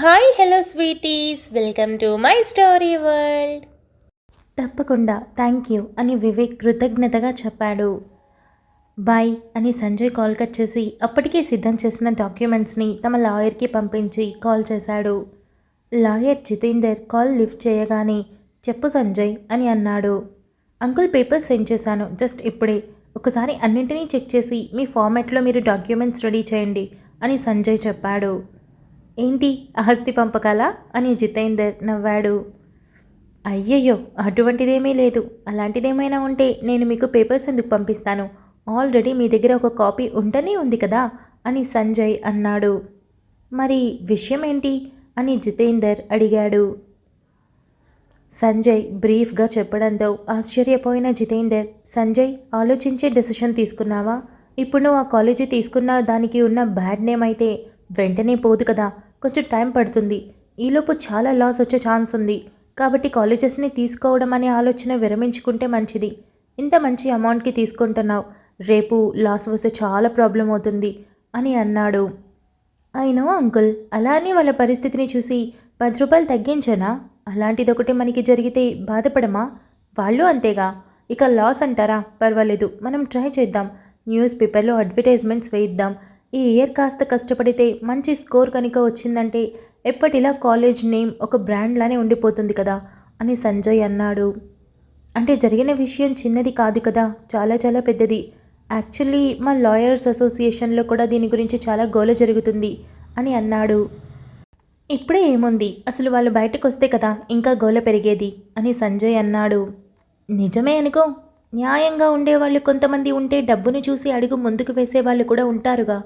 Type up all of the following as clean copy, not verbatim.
Hi hello sweeties, welcome to my story world. తప్పకుండా thank you అని వివేక్ కృతజ్ఞతగా చెప్పాడు. బాయ్ అని సంజయ్ కాల్ కట్ చేసి అప్పటికే సిద్ధం చేసిన డాక్యుమెంట్స్ని తమ లాయర్కి పంపించి కాల్ చేశాడు. లాయర్ జితేందర్ కాల్ లిఫ్ట్ చేయగానే చెప్పు సంజయ్ అని అన్నాడు. అంకుల్ పేపర్స్ సెండ్ చేశాను జస్ట్ ఇప్పుడే, ఒకసారి అన్నింటినీ చెక్ చేసి మీ ఫార్మాట్లో మీరు డాక్యుమెంట్స్ రెడీ చేయండి అని సంజయ్ చెప్పాడు. ఏంటి ఆస్తి పంపకాలా అని జితేందర్ నవ్వాడు. అయ్యయ్యో అటువంటిదేమీ లేదు, అలాంటిదేమైనా ఉంటే నేను మీకు పేపర్స్ ఎందుకు పంపిస్తాను, ఆల్రెడీ మీ దగ్గర ఒక కాపీ ఉంటనే ఉంది కదా అని సంజయ్ అన్నాడు. మరి విషయం ఏంటి అని జితేందర్ అడిగాడు. సంజయ్ బ్రీఫ్గా చెప్పడంతో ఆశ్చర్యపోయిన జితేందర్, సంజయ్ ఆలోచించే డెసిషన్ తీసుకున్నావా? ఇప్పుడు నువ్వు ఆ కాలేజీ తీసుకున్న దానికి ఉన్న బ్యాడ్ నేమ్ అయితే వెంటనే పోదు కదా, కొంచెం టైం పడుతుంది. ఈలోపు చాలా లాస్ వచ్చే ఛాన్స్ ఉంది. కాబట్టి కాలేజెస్ని తీసుకోవడం అనే ఆలోచన విరమించుకుంటే మంచిది. ఇంత మంచి అమౌంట్కి తీసుకుంటున్నావు, రేపు లాస్ వస్తే చాలా ప్రాబ్లం అవుతుంది అని అన్నాడు. అయినో అంకుల్, అలా అని వాళ్ళ పరిస్థితిని చూసి 10 రూపాయలు తగ్గించనా? అలాంటిది ఒకటి మనకి జరిగితే బాధపడమా? వాళ్ళు అంతేగా. ఇక లాస్ అంటారా, పర్వాలేదు, మనం ట్రై చేద్దాం. న్యూస్ పేపర్లో అడ్వర్టైజ్మెంట్స్ వేయిద్దాం. ఈ ఇయర్ కాస్త కష్టపడితే మంచి స్కోర్ కనుక వచ్చిందంటే ఎప్పటిలా కాలేజ్ నేమ్ ఒక బ్రాండ్లానే ఉండిపోతుంది కదా అని సంజయ్ అన్నాడు. అంటే జరిగిన విషయం చిన్నది కాదు కదా, చాలా చాలా పెద్దది. యాక్చువల్లీ మా లాయర్స్ అసోసియేషన్లో కూడా దీని గురించి చాలా గోల జరుగుతుంది అని అన్నాడు. ఇప్పుడే ఏముంది, అసలు వాళ్ళు బయటకు వస్తే కదా ఇంకా గోల పెరిగేది అని సంజయ్ అన్నాడు. నిజమే అనుకో, న్యాయంగా ఉండేవాళ్ళు కొంతమంది ఉంటే డబ్బును చూసి అడుగు ముందుకు వేసేవాళ్ళు కూడా ఉంటారుగా.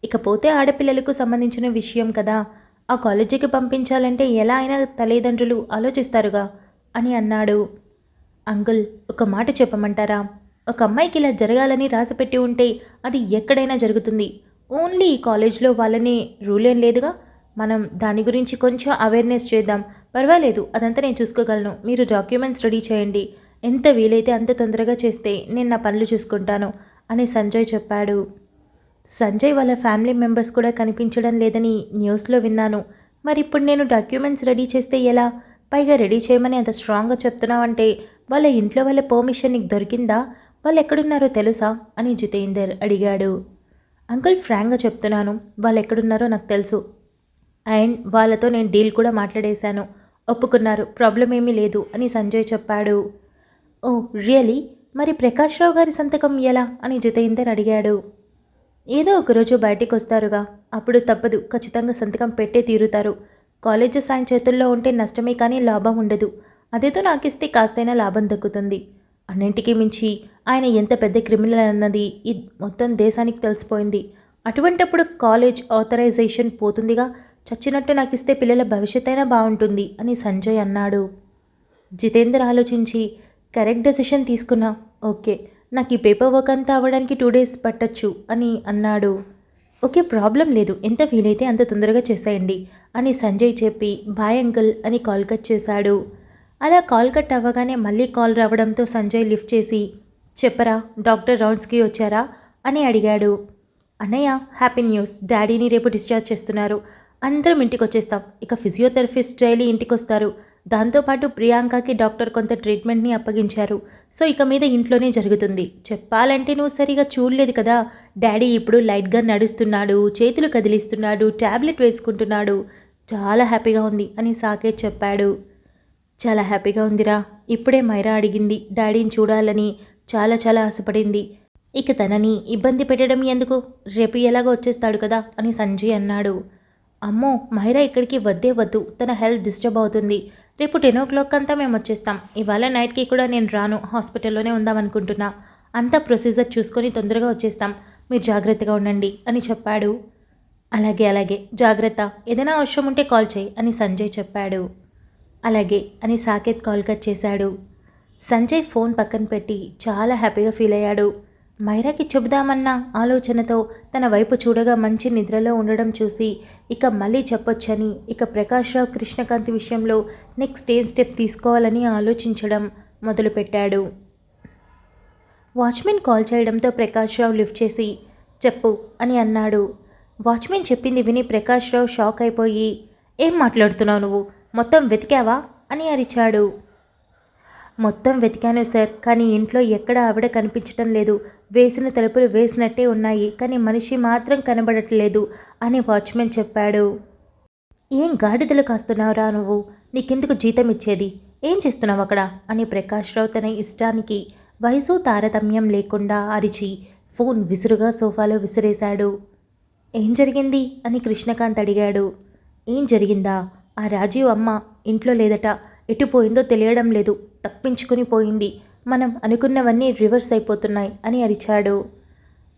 ఇకపోతే ఆడపిల్లలకు సంబంధించిన విషయం కదా, ఆ కాలేజీకి పంపించాలంటే ఎలా అయినా తల్లిదండ్రులు ఆలోచిస్తారుగా అని అన్నాడు. అంకుల్, ఒక మాట చెప్పమంటారా? ఒక అమ్మాయికి ఇలా జరగాలని రాసిపెట్టి ఉంటే అది ఎక్కడైనా జరుగుతుంది. ఓన్లీ ఈ కాలేజ్లో వాళ్ళని రూల్ ఏం లేదుగా. మనం దాని గురించి కొంచెం అవేర్నెస్ చేద్దాం. పర్వాలేదు, అదంతా నేను చూసుకోగలను. మీరు డాక్యుమెంట్స్ రెడీ చేయండి. ఎంత వీలైతే అంత తొందరగా చేస్తే నేను నా పనులు చూసుకుంటాను అని సంజయ్ చెప్పాడు. సంజయ్ వాళ్ళ ఫ్యామిలీ మెంబర్స్ కూడా కనిపించడం లేదని న్యూస్లో విన్నాను. మరి ఇప్పుడు నేను డాక్యుమెంట్స్ రెడీ చేస్తే ఎలా? పైగా రెడీ చేయమని అంత స్ట్రాంగ్గా చెప్తున్నావు అంటే వాళ్ళ ఇంట్లో వాళ్ళ పర్మిషన్ నీకు దొరికిందా? వాళ్ళు ఎక్కడున్నారో తెలుసా అని జితేందర్ అడిగాడు. అంకుల్, ఫ్రాంక్గా చెప్తున్నాను, వాళ్ళు ఎక్కడున్నారో నాకు తెలుసు. అండ్ వాళ్ళతో నేను డీల్ కూడా మాట్లాడేశాను, ఒప్పుకున్నారు, ప్రాబ్లం ఏమీ లేదు అని సంజయ్ చెప్పాడు. Oh really? మరి ప్రకాష్ రావు గారి సంతకం ఎలా అని జితేందర్ అడిగాడు. ఏదో ఒకరోజు బయటికి వస్తారుగా, అప్పుడు తప్పదు, ఖచ్చితంగా సంతకం పెట్టే తీరుతారు. కాలేజెస్ ఆయన చేతుల్లో ఉంటే నష్టమే కానీ లాభం ఉండదు. అదేదో నాకిస్తే కాస్తైనా లాభం దక్కుతుంది. అన్నింటికీ మించి ఆయన ఎంత పెద్ద క్రిమినల్ అన్నది ఈ మొత్తం దేశానికి తెలిసిపోయింది. అటువంటప్పుడు కాలేజ్ ఆథరైజేషన్ పోతుందిగా. చచ్చినట్టు నాకిస్తే పిల్లల భవిష్యత్ అయినా బాగుంటుంది అని సంజయ్ అన్నాడు. జితేందర్ ఆలోచించి, కరెక్ట్ డెసిషన్ తీసుకున్నా, ఓకే, నాకు ఈ పేపర్ వర్క్ అంతా అవ్వడానికి 2 days పట్టచ్చు అని అన్నాడు. ఓకే, ప్రాబ్లం లేదు, ఎంత వీలైతే అంత తొందరగా చేసేయండి అని సంజయ్ చెప్పి బాయ్ అంకుల్ అని కాల్ కట్ చేశాడు. అలా కాల్ కట్ అవ్వగానే మళ్ళీ కాల్ రావడంతో సంజయ్ లిఫ్ట్ చేసి, చెప్పరా, డాక్టర్ రౌండ్స్కి వచ్చారా అని అడిగాడు. అన్నయ్య, హ్యాపీ న్యూస్, డాడీని రేపు డిశ్చార్జ్ చేస్తున్నారు. అందరం ఇంటికి వచ్చేస్తాం. ఇక ఫిజియోథెరపిస్ట్ డైలీ ఇంటికి వస్తారు. దాంతోపాటు ప్రియాంకకి డాక్టర్ కొంత ట్రీట్మెంట్ని అప్పగించారు. సో ఇక మీద ఇంట్లోనే జరుగుతుంది. చెప్పాలంటే నువ్వు సరిగా చూడలేదు కదా, డాడీ ఇప్పుడు లైట్గా నడుస్తున్నాడు, చేతులు కదిలిస్తున్నాడు, ట్యాబ్లెట్ వేసుకుంటున్నాడు. చాలా హ్యాపీగా ఉంది అని సాకేత్ చెప్పాడు. చాలా హ్యాపీగా ఉందిరా. ఇప్పుడే మైరా అడిగింది డాడీని చూడాలని, చాలా చాలా ఆశపడింది. ఇక తనని ఇబ్బంది పెట్టడం ఎందుకు, రేపు ఎలాగో వచ్చేస్తాడు కదా అని సంజయ్ అన్నాడు. అమ్మో, మైరా ఇక్కడికి వద్దే వద్దు, తన హెల్త్ డిస్టర్బ్ అవుతుంది. రేపు 10 o'clock అంతా మేము వచ్చేస్తాం. ఇవాళ నైట్కి కూడా నేను రాను, హాస్పిటల్లోనే ఉందామనుకుంటున్నా. అంతా ప్రొసీజర్ చూసుకొని తొందరగా వచ్చేస్తాం. మీరు జాగ్రత్తగా ఉండండి అని చెప్పాడు. అలాగే అలాగే, జాగ్రత్త, ఏదైనా అవసరం ఉంటే కాల్ చేయి అని సంజయ్ చెప్పాడు. అలాగే అని సాకేత్ కాల్ కట్ చేశాడు. సంజయ్ ఫోన్ పక్కన పెట్టి చాలా హ్యాపీగా ఫీల్ అయ్యాడు. మైరాకి చెబుదామన్న ఆలోచనతో తన వైపు చూడగా మంచి నిద్రలో ఉండడం చూసి ఇక మళ్ళీ చెప్పొచ్చని, ఇక ప్రకాష్ రావు కృష్ణకాంత్ విషయంలో నెక్స్ట్ ఏం స్టెప్ తీసుకోవాలని ఆలోచించడం మొదలుపెట్టాడు. వాచ్మెన్ కాల్ చేయడంతో ప్రకాష్ రావు లిఫ్ట్ చేసి, చెప్పు అని అన్నాడు. వాచ్మెన్ చెప్పింది విని ప్రకాష్ రావు షాక్ అయిపోయి, ఏం మాట్లాడుతున్నావు నువ్వు? మొత్తం వెతికావా అని అరిచాడు. మొత్తం వెతికాను సార్, కానీ ఇంట్లో ఎక్కడ ఆవిడ కనిపించటం లేదు. వేసిన తలుపులు వేసినట్టే ఉన్నాయి, కానీ మనిషి మాత్రం కనబడట్లేదు అని వాచ్మెన్ చెప్పాడు. ఏం గాడిదలు కాస్తున్నావురా నువ్వు? నీకెందుకు జీతం ఇచ్చేది? ఏం చేస్తున్నావు అక్కడ అని ప్రకాశ్రావు తన ఇష్టానికి వయసు తారతమ్యం లేకుండా అరిచి ఫోన్ విసురుగా సోఫాలో విసిరేశాడు. ఏం జరిగింది అని కృష్ణకాంత్ అడిగాడు. ఏం జరిగిందా? ఆ రాజీవ్ అమ్మ ఇంట్లో లేదట. ఎటు పోయిందో తెలియడం లేదు. తప్పించుకుని పోయింది. మనం అనుకున్నవన్నీ రివర్స్ అయిపోతున్నాయి అని అరిచాడు.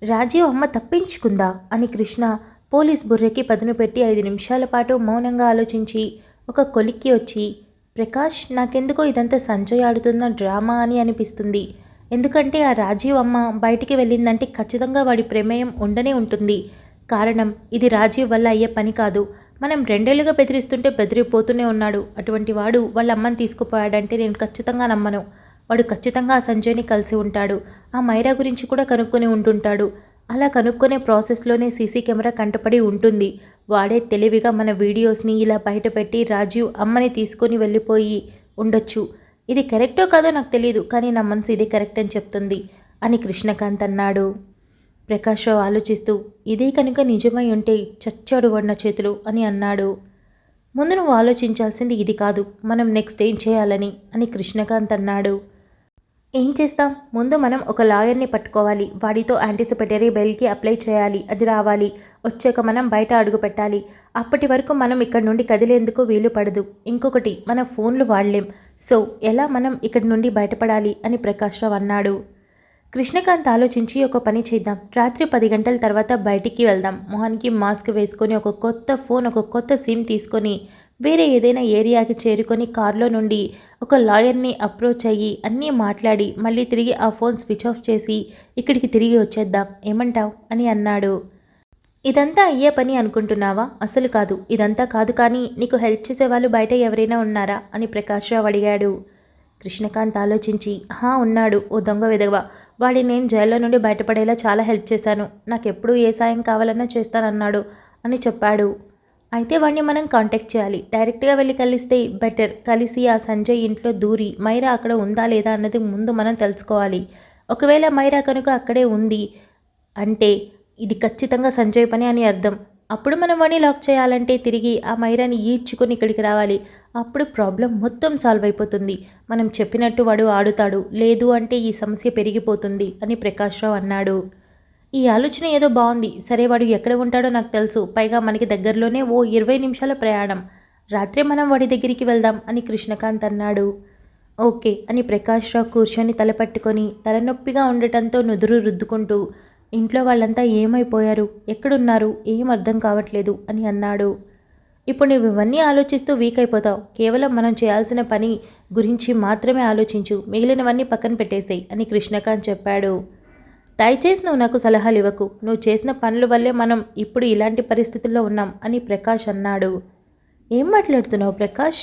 రాజీవ్ అమ్మ తప్పించుకుందా అని కృష్ణ పోలీస్ బుర్రకి పదును పెట్టి 5 నిమిషాల పాటు మౌనంగా ఆలోచించి ఒక కొలిక్కి వచ్చి, ప్రకాష్, నాకెందుకో ఇదంతా సంజయ్ ఆడుతున్న డ్రామా అని అనిపిస్తుంది. ఎందుకంటే ఆ రాజీవ్ అమ్మ బయటికి వెళ్ళిందంటే ఖచ్చితంగా వాడి ప్రమేయం ఉండనే ఉంటుంది. కారణం ఇది రాజీవ్ వల్ల అయ్యే పని కాదు. మనం 2 ఏళ్లుగా బెదిరిస్తుంటే బెదిరిపోతూనే ఉన్నాడు. అటువంటి వాడు వాళ్ళ అమ్మని తీసుకుపోయాడంటే నేను ఖచ్చితంగా నమ్మను. వాడు ఖచ్చితంగా ఆ సంజయ్ని కలిసి ఉంటాడు. ఆ మైరా గురించి కూడా కనుక్కొని ఉంటుంటాడు. అలా కనుక్కునే ప్రాసెస్లోనే సీసీ కెమెరా కంటపడి ఉంటుంది. వాడే తెలివిగా మన వీడియోస్ని ఇలా బయటపెట్టి రాజీవ్ అమ్మని తీసుకొని వెళ్ళిపోయి ఉండొచ్చు. ఇది కరెక్టో కాదో నాకు తెలియదు, కానీ నా మనసు ఇది కరెక్ట్ అని చెప్తుంది అని కృష్ణకాంత్ అన్నాడు. ప్రకాశ్రావు ఆలోచిస్తూ, ఇదే కనుక నిజమై ఉంటే చచ్చాడు వన్న చేతులు అని అన్నాడు. ముందు నువ్వు ఆలోచించాల్సింది ఇది కాదు, మనం నెక్స్ట్ ఏం చేయాలని అని కృష్ణకాంత్ అన్నాడు. ఏం చేస్తాం? ముందు మనం ఒక లాయర్ని పట్టుకోవాలి. వాడితో యాంటిసిపేటరీ బెయిల్కి అప్లై చేయాలి. అది రావాలి. వచ్చాక మనం బయట అడుగు పెట్టాలి. అప్పటి వరకు మనం ఇక్కడి నుండి కదిలేందుకు వీలు పడదు. ఇంకొకటి, మన ఫోన్లు వాడలేం. సో ఎలా మనం ఇక్కడి నుండి బయటపడాలి అని ప్రకాశ్రావు అన్నాడు. కృష్ణకాంత్ ఆలోచించి, ఒక పని చేద్దాం. రాత్రి 10 గంటల తర్వాత బయటికి వెళ్దాం. మొహానికి మాస్క్ వేసుకొని ఒక కొత్త ఫోన్, ఒక కొత్త సిమ్ తీసుకొని వేరే ఏదైనా ఏరియాకి చేరుకొని కారులో నుండి ఒక లాయర్ని అప్రోచ్ అయ్యి అన్నీ మాట్లాడి మళ్ళీ తిరిగి ఆ ఫోన్ స్విచ్ ఆఫ్ చేసి ఇక్కడికి తిరిగి వచ్చేద్దాం. ఏమంటావ్ అని అన్నాడు. ఇదంతా అయ్యే పని అనుకుంటున్నావా? అసలు కాదు. ఇదంతా కాదు, కానీ నీకు హెల్ప్ చేసేవాళ్ళు బయట ఎవరైనా ఉన్నారా అని ప్రకాశ్రావు అడిగాడు. కృష్ణకాంత్ ఆలోచించి, ఉన్నాడు. ఓ దొంగ విధవ. వాడిని నేను జైల్లో నుండి బయటపడేలా చాలా హెల్ప్ చేశాను. నాకెప్పుడు ఏ సాయం కావాలన్నా చేస్తానన్నాడు అని చెప్పాడు. అయితే వాడిని మనం కాంటాక్ట్ చేయాలి. డైరెక్ట్గా వెళ్ళి కలిస్తే బెటర్. కలిసి ఆ సంజయ్ ఇంట్లో దూరి మైరా అక్కడ ఉందా లేదా అన్నది ముందు మనం తెలుసుకోవాలి. ఒకవేళ మైరా కనుక అక్కడే ఉంది అంటే ఇది ఖచ్చితంగా సంజయ్ పని అని అర్థం. అప్పుడు మనం వాడిని లాక్ చేయాలంటే తిరిగి ఆ మైరాని ఈడ్చుకొని ఇక్కడికి రావాలి. అప్పుడు ప్రాబ్లం మొత్తం సాల్వ్ అయిపోతుంది. మనం చెప్పినట్టు వాడు ఆడుతాడు. లేదు అంటే ఈ సమస్య పెరిగిపోతుంది అని ప్రకాశ్రావు అన్నాడు. ఈ ఆలోచన ఏదో బాగుంది. సరే, వాడు ఎక్కడ ఉంటాడో నాకు తెలుసు. పైగా మనకి దగ్గరలోనే ఓ 20 నిమిషాల ప్రయాణం. రాత్రే మనం వాడి దగ్గరికి వెళ్దాం అని కృష్ణకాంత్ అన్నాడు. ఓకే అని ప్రకాశ్రావు కూర్చొని తలపట్టుకొని తలనొప్పిగా ఉండటంతో నుదురు రుద్దుకుంటూ, ఇంట్లో వాళ్ళంతా ఏమైపోయారు, ఎక్కడున్నారు, ఏం అర్థం కావట్లేదు అని అన్నాడు. ఇప్పుడు నువ్వు ఇవన్నీ ఆలోచిస్తూ వీక్ అయిపోతావు. కేవలం మనం చేయాల్సిన పని గురించి మాత్రమే ఆలోచించు. మిగిలినవన్నీ పక్కన పెట్టేసేయి అని కృష్ణకాంత్ చెప్పాడు. దయచేసి నువ్వు నాకు సలహాలు ఇవ్వకు. నువ్వు చేసిన పనుల వల్లే మనం ఇప్పుడు ఇలాంటి పరిస్థితుల్లో ఉన్నాం అని ప్రకాష్ అన్నాడు. ఏం మాట్లాడుతున్నావు ప్రకాష్?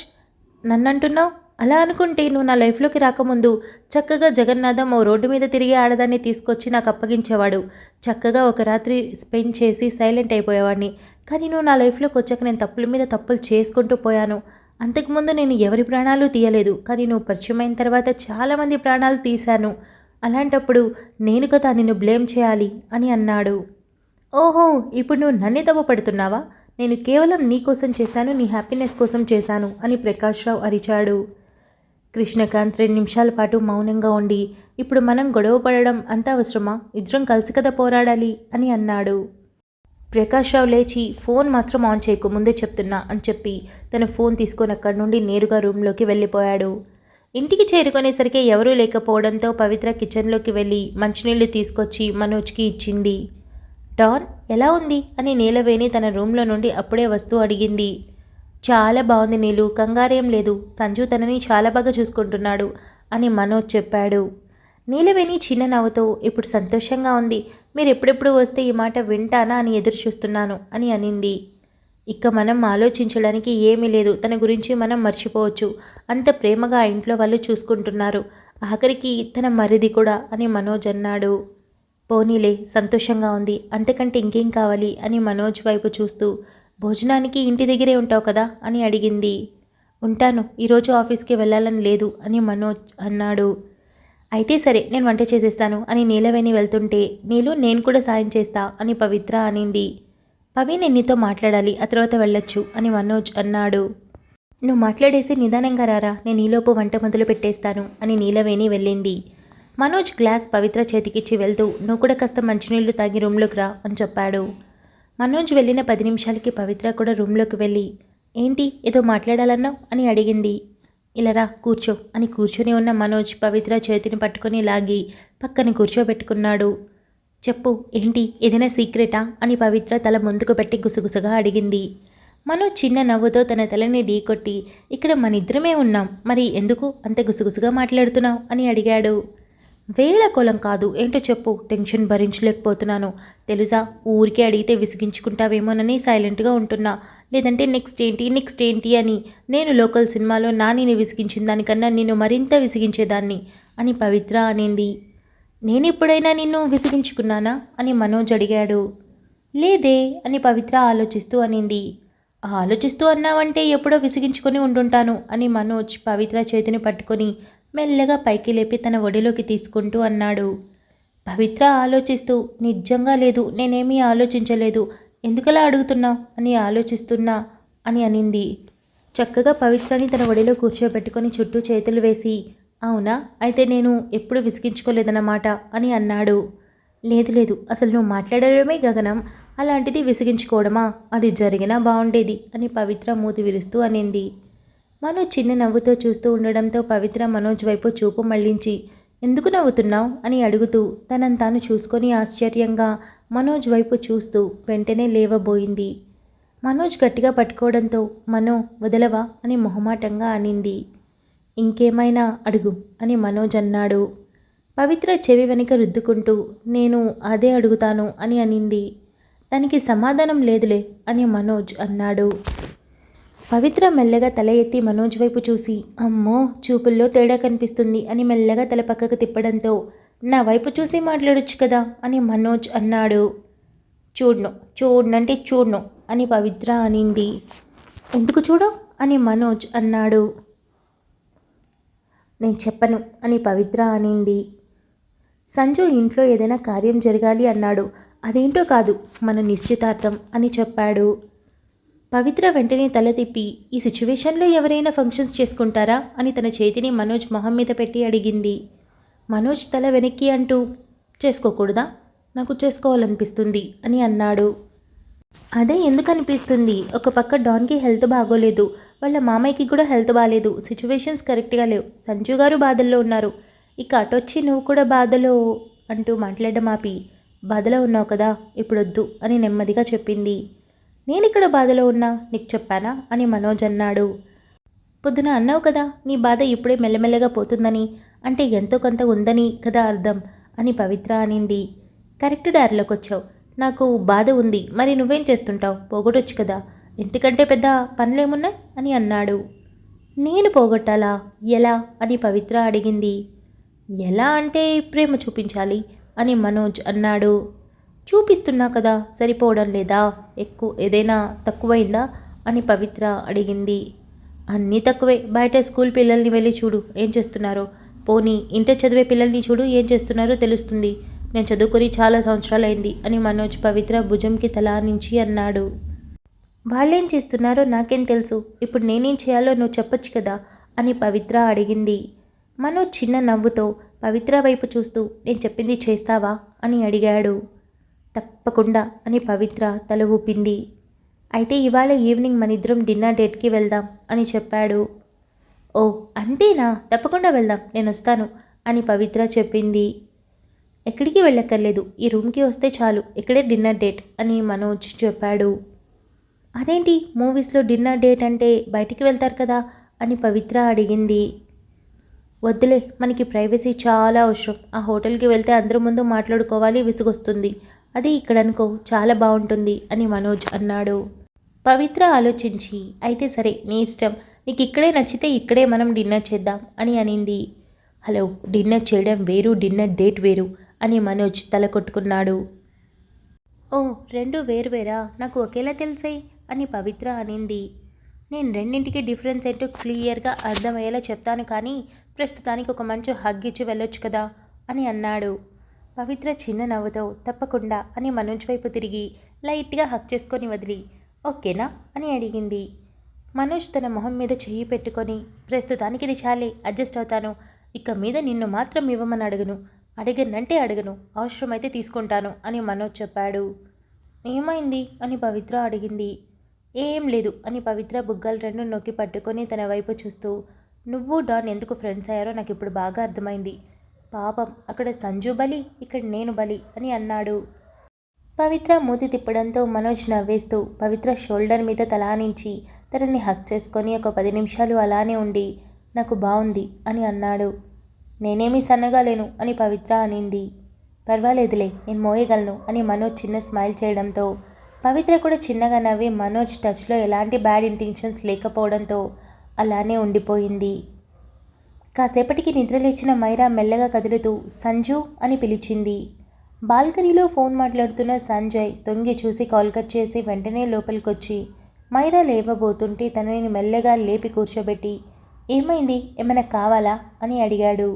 నన్నంటున్నావు? అలా అనుకుంటే నువ్వు నా లైఫ్లోకి రాకముందు చక్కగా జగన్నాథం ఓ రోడ్డు మీద తిరిగే ఆడదాన్ని తీసుకొచ్చి నాకు అప్పగించేవాడు. చక్కగా ఒక రాత్రి స్పెండ్ చేసి సైలెంట్ అయిపోయేవాడిని. కానీ నువ్వు నా లైఫ్లోకి వచ్చాక నేను తప్పుల మీద తప్పులు చేసుకుంటూ పోయాను. అంతకుముందు నేను ఎవరి ప్రాణాలు తీయలేదు, కానీ నువ్వు పరిచయమైన తర్వాత చాలామంది ప్రాణాలు తీశాను. అలాంటప్పుడు నేను కదా నిన్ను బ్లేమ్ చేయాలి అని అన్నాడు. ఓహో, ఇప్పుడు నువ్వు నన్నే తప్పుపడుతున్నావా? నేను కేవలం నీ కోసం చేశాను, నీ హ్యాపీనెస్ కోసం చేశాను అని ప్రకాశ్రావు అరిచాడు. కృష్ణకాంత్ 2 నిమిషాల పాటు మౌనంగా ఉండి, ఇప్పుడు మనం గొడవ పడడం అంత అవసరమా? ఇద్దరం కలిసి కదా పోరాడాలి అని అన్నాడు. ప్రకాశ్రావు లేచి, ఫోన్ మాత్రం ఆన్ చేయకు, ముందే చెప్తున్నా అని చెప్పి తన ఫోన్ తీసుకొని అక్కడి నుండి నేరుగా రూమ్లోకి వెళ్ళిపోయాడు. ఇంటికి చేరుకునేసరికి ఎవరూ లేకపోవడంతో పవిత్ర కిచెన్లోకి వెళ్ళి మంచినీళ్ళు తీసుకొచ్చి మనోజ్కి ఇచ్చింది. డాన్, ఎలా ఉంది అని నీలవేణి తన రూమ్లో నుండి అప్పుడే వస్తూ అడిగింది. చాలా బాగుంది నీలు, కంగారేం లేదు. సంజు తనని చాలా బాగా చూసుకుంటున్నాడు అని మనోజ్ చెప్పాడు. నీలవేణి చిన్న నవ్వుతో, ఇప్పుడు సంతోషంగా ఉంది. మీరు ఎప్పుడెప్పుడు వస్తే ఈ మాట వింటానా అని ఎదురు చూస్తున్నాను అని అనింది. ఇక మనం ఆలోచించడానికి ఏమీ లేదు. తన గురించి మనం మర్చిపోవచ్చు. అంత ప్రేమగా ఆ ఇంట్లో వాళ్ళు చూసుకుంటున్నారు. ఆఖరికి తన మరిది కూడా అని మనోజ్ అన్నాడు. పోనీలే, సంతోషంగా ఉంది. అంతకంటే ఇంకేం కావాలి అని మనోజ్ వైపు చూస్తూ భోజనానికి ఇంటి దగ్గరే ఉంటావు కదా అని అడిగింది. ఉంటాను, ఈరోజు ఆఫీస్కి వెళ్ళాలని లేదు అని మనోజ్ అన్నాడు. అయితే సరే, నేను వంట చేసేస్తాను అని నీలవేణి వెళ్తుంటే, నీలు నేను కూడా సాయం చేస్తా అని పవిత్ర అనింది. పవి, నేను నీతో మాట్లాడాలి, ఆ తర్వాత వెళ్ళొచ్చు అని మనోజ్ అన్నాడు. నువ్వు మాట్లాడేసి నిదానంగా రారా, నేను ఈలోపు వంట మొదలు పెట్టేస్తాను అని నీలవేణి వెళ్ళింది. మనోజ్ గ్లాస్ పవిత్ర చేతికిచ్చి వెళ్తూ, నువ్వు కూడా కాస్త మంచినీళ్లు తాగి రూమ్లోకి రా అని చెప్పాడు. మనోజ్ వెళ్ళిన 10 నిమిషాలకి పవిత్ర కూడా రూమ్లోకి వెళ్ళి, ఏంటి ఏదో మాట్లాడాలన్నావు అని అడిగింది. ఇలా రా కూర్చో అని కూర్చొని ఉన్న మనోజ్ పవిత్ర చేతిని పట్టుకొని లాగి పక్కన కూర్చోబెట్టుకున్నాడు. చెప్పు, ఏంటి, ఏదైనా సీక్రెటా అని పవిత్ర తల ముందుకు పెట్టి గుసగుసగా అడిగింది. మనోజ్ చిన్న నవ్వుతో తన తలని ఢీకొట్టి, ఇక్కడ మనిద్దరమే ఉన్నాం, మరి ఎందుకు అంత గుసగుసగా మాట్లాడుతున్నావు అని అడిగాడు. వేళ కొలం కాదు, ఏంటో చెప్పు, టెన్షన్ భరించలేకపోతున్నాను తెలుసా, ఊరికే అడిగితే విసిగించుకుంటావేమోనని సైలెంట్గా ఉంటున్నా, లేదంటే నెక్స్ట్ ఏంటి అని నేను లోకల్ సినిమాలో నానిని విసిగించిన దానికన్నా నిన్ను మరింత విసిగించేదాన్ని అని పవిత్ర అనింది. నేనెప్పుడైనా నిన్ను విసిగించుకున్నానా అని మనోజ్ అడిగాడు. లేదే అని పవిత్ర ఆలోచిస్తూ అనింది. ఆలోచిస్తూ అన్నావంటే ఎప్పుడో విసిగించుకొని ఉండుంటాను అని మనోజ్ పవిత్ర చేతిని పట్టుకొని మెల్లగా పైకి లేపి తన ఒడిలోకి తీసుకుంటూ అన్నాడు. పవిత్ర ఆలోచిస్తూ, నిజంగా లేదు, నేనేమీ ఆలోచించలేదు, ఎందుకలా అడుగుతున్నావు అని ఆలోచిస్తున్నా అని అనింది. చక్కగా పవిత్రని తన ఒడిలో కూర్చోబెట్టుకొని చుట్టూ చేతులు వేసి, అవునా, అయితే నేను ఎప్పుడు విసిగించుకోలేదన్నమాట అని అన్నాడు. లేదు, అసలు నువ్వు మాట్లాడడమే గగనం, అలాంటిది విసిగించుకోవడమా, అది జరిగినా బాగుండేది అని పవిత్ర మూతి విరుస్తూ అనింది. మనోజ్ చిన్న నవ్వుతో చూస్తూ ఉండడంతో పవిత్ర మనోజ్ వైపు చూపు మళ్లించి, ఎందుకు నవ్వుతున్నావు అని అడుగుతూ తనను తాను చూసుకొని ఆశ్చర్యంగా మనోజ్ వైపు చూస్తూ వెంటనే లేవబోయింది. మనోజ్ గట్టిగా పట్టుకోవడంతో, మనో వదలవా అని మొహమాటంగా అనింది. ఇంకేమైనా అడుగు అని మనోజ్ అన్నాడు. పవిత్ర చెవి వెనుక రుద్దుకుంటూ, నేను అదే అడుగుతాను అని అనింది. దానికి సమాధానం లేదులే అని మనోజ్ అన్నాడు. పవిత్ర మెల్లగా తల ఎత్తి మనోజ్ వైపు చూసి, అమ్మో చూపుల్లో తేడా కనిపిస్తుంది అని మెల్లగా తల పక్కకు తిప్పడంతో, నా వైపు చూసి మాట్లాడొచ్చు కదా అని మనోజ్ అన్నాడు. చూడనంటే చూడను అని పవిత్ర అనింది. ఎందుకు చూడవు అని మనోజ్ అన్నాడు. నేను చెప్పను అని పవిత్ర అనింది. సంజు ఇంట్లో ఏదైనా కార్యం జరగాలి అన్నాడు, అదేంటో కాదు, మన నిశ్చితార్థం అని చెప్పాడు. పవిత్ర వెంటనే తల తిప్పి, ఈ సిచ్యువేషన్లో ఎవరైనా ఫంక్షన్స్ చేసుకుంటారా అని తన చేతిని మనోజ్ మొహం మీద పెట్టి అడిగింది. మనోజ్ తల వెనక్కి అంటూ, చేసుకోకూడదా, నాకు చేసుకోవాలనిపిస్తుంది అని అన్నాడు. అదే ఎందుకు అనిపిస్తుంది, ఒక పక్క డాన్కి హెల్త్ బాగోలేదు, వాళ్ళ మామయ్యకి కూడా హెల్త్ బాగాలేదు, సిచ్యువేషన్స్ కరెక్ట్గా లేవు, సంజు గారు బాధల్లో ఉన్నారు, ఇక అటొచ్చి నువ్వు కూడా బాధలో అంటూ మాట్లాడడం ఆపి, బాధలో ఉన్నావు కదా, ఇప్పుడొద్దు అని నెమ్మదిగా చెప్పింది. నేను ఇక్కడ బాధలో ఉన్నా నీకు చెప్పానా అని మనోజ్ అన్నాడు. పొద్దున అన్నావు కదా నీ బాధ ఇప్పుడే మెల్లమెల్లగా పోతుందని, అంటే ఎంతో కొంత ఉందని కదా అర్థం అని పవిత్ర అనింది. కరెక్ట్ దారిలోకి వచ్చావు, నాకు బాధ ఉంది, మరి నువ్వేం చేస్తుంటావు, పోగొట్టొచ్చు కదా, ఎందుకంటే పెద్ద పనులేమున్నాయి అని అన్నాడు. నేను పోగొట్టాలా, ఎలా అని పవిత్ర అడిగింది. ఎలా అంటే ప్రేమ చూపించాలి అని మనోజ్ అన్నాడు. చూపిస్తున్నా కదా, సరిపోవడం లేదా, ఏదైనా తక్కువైందా అని పవిత్ర అడిగింది. అన్నీ తక్కువే, బయట స్కూల్ పిల్లల్ని వెళ్ళి చూడు ఏం చేస్తున్నారో, పోనీ ఇంటర్ చదివే పిల్లల్ని చూడు ఏం చేస్తున్నారో తెలుస్తుంది, నేను చదువుకొని చాలా సంవత్సరాలైంది అని మనోజ్ పవిత్ర భుజంకి తల నుంచి అన్నాడు. వాళ్ళేం చేస్తున్నారో నాకేం తెలుసు, ఇప్పుడు నేనేం చేయాలో నువ్వు చెప్పొచ్చు కదా అని పవిత్ర అడిగింది. మనోజ్ చిన్న నవ్వుతో పవిత్ర వైపు చూస్తూ, నేను చెప్పింది చేస్తావా అని అడిగాడు. తప్పకుండా అని పవిత్ర తల ఊపింది. అయితే ఇవాళ ఈవినింగ్ మనిద్దరం డిన్నర్ డేట్కి వెళ్దాం అని చెప్పాడు. ఓ అంతేనా, తప్పకుండా వెళ్దాం, నేను వస్తాను అని పవిత్ర చెప్పింది. ఎక్కడికి వెళ్ళక్కర్లేదు, ఈ రూమ్కి వస్తే చాలు, ఇక్కడే డిన్నర్ డేట్ అని మనోజ్ చెప్పాడు. అదేంటి, మూవీస్లో డిన్నర్ డేట్ అంటే బయటికి వెళ్తారు కదా అని పవిత్ర అడిగింది. వద్దులే, మనకి ప్రైవసీ చాలా అవసరం, ఆ హోటల్కి వెళ్తే అందరి ముందు మాట్లాడుకోవాలి, విసుగొస్తుంది, అది ఇక్కడ అనుకో చాలా బాగుంటుంది అని మనోజ్ అన్నాడు. పవిత్ర ఆలోచించి, అయితే సరే నీ ఇష్టం, నీకు ఇక్కడే నచ్చితే ఇక్కడే మనం డిన్నర్ చేద్దాం అని అనింది. హలో, డిన్నర్ చేయడం వేరు, డిన్నర్ డేట్ వేరు అని మనోజ్ తల కొట్టుకున్నాడు. ఓ రెండు వేరువేరా, నాకు ఒకేలా తెలిసాయి, అని పవిత్ర అనింది. నేను రెండింటికి డిఫరెన్స్ ఏంటో క్లియర్గా అర్థమయ్యేలా చెప్తాను, కానీ ప్రస్తుతానికి ఒక మంచి హగ్ ఇచ్చి వెళ్ళొచ్చు కదా అని అన్నాడు. పవిత్ర చిన్న నవ్వుతో తప్పకుండా అని మనోజ్ వైపు తిరిగి లైట్గా హగ్ చేసుకొని వదిలి ఓకేనా అని అడిగింది. మనోజ్ తన మొహం మీద చెయ్యి పెట్టుకొని ప్రస్తుతానికి ఇది చాలే, అడ్జస్ట్ అవుతాను, ఇక మీద నిన్ను మాత్రం ఇవ్వమని అడగను, అడిగనంటే అడగను, అవసరమైతే తీసుకుంటాను అని మనోజ్ చెప్పాడు. ఏమైంది అని పవిత్ర అడిగింది. ఏం లేదు అని పవిత్ర బుగ్గలు రెండు నొక్కి పట్టుకొని తన వైపు చూస్తూ నువ్వు డాన్ ఎందుకు ఫ్రెండ్స్ అయ్యారో నాకు ఇప్పుడు బాగా అర్థమైంది. పాపం అక్కడ సంజు బలి, ఇక్కడ నేను బలి అని అన్నాడు. పవిత్ర మూతి తిప్పడంతో మనోజ్ నవ్వేస్తూ పవిత్ర షోల్డర్ మీద తలానించి తనని హక్ చేసుకొని ఒక 10 నిమిషాలు అలానే ఉండి నాకు బాగుంది అని అన్నాడు. నేనేమీ సన్నగా లేను అని పవిత్ర అనింది. పర్వాలేదులే, నేను మోయగలను అని మనోజ్ చిన్న స్మైల్ చేయడంతో పవిత్ర కూడా చిన్నగా నవ్వి మనోజ్ టచ్లో ఎలాంటి బ్యాడ్ ఇంటెన్షన్స్ లేకపోవడంతో అలానే ఉండిపోయింది. కాసేపటికి నిద్రలేచిన మైరా మెల్లగా కదులుతూ సంజు అని పిలిచింది. బాల్కనీలో ఫోన్ మాట్లాడుతున్న సంజయ్ తొంగి చూసి కాల్ కట్ చేసి వెంటనే లోపలికొచ్చి మైరా లేవబోతుంటే తనని మెల్లగా లేపి కూర్చోబెట్టి ఏమైంది, ఏమైనా కావాలా అని అడిగాడు.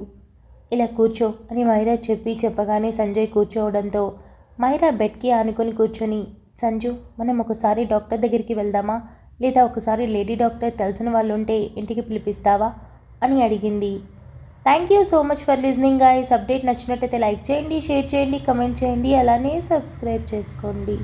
ఇలా కూర్చో అని మైరా చెప్పగానే సంజయ్ కూర్చోవడంతో మైరా బెడ్కి ఆనుకొని కూర్చొని సంజు మనం ఒకసారి డాక్టర్ దగ్గరికి వెళ్దామా, లేదా ఒకసారి లేడీ డాక్టర్ తెలిసిన వాళ్ళు ఉంటే ఇంటికి పిలిపిస్తావా అని అడిగింది. Thank you so much for listening guys. Update నచ్చినట్టయితే లైక్ చేయండి, షేర్ చేయండి, కమెంట్ చేయండి, అలానే సబ్స్క్రైబ్ చేసుకోండి.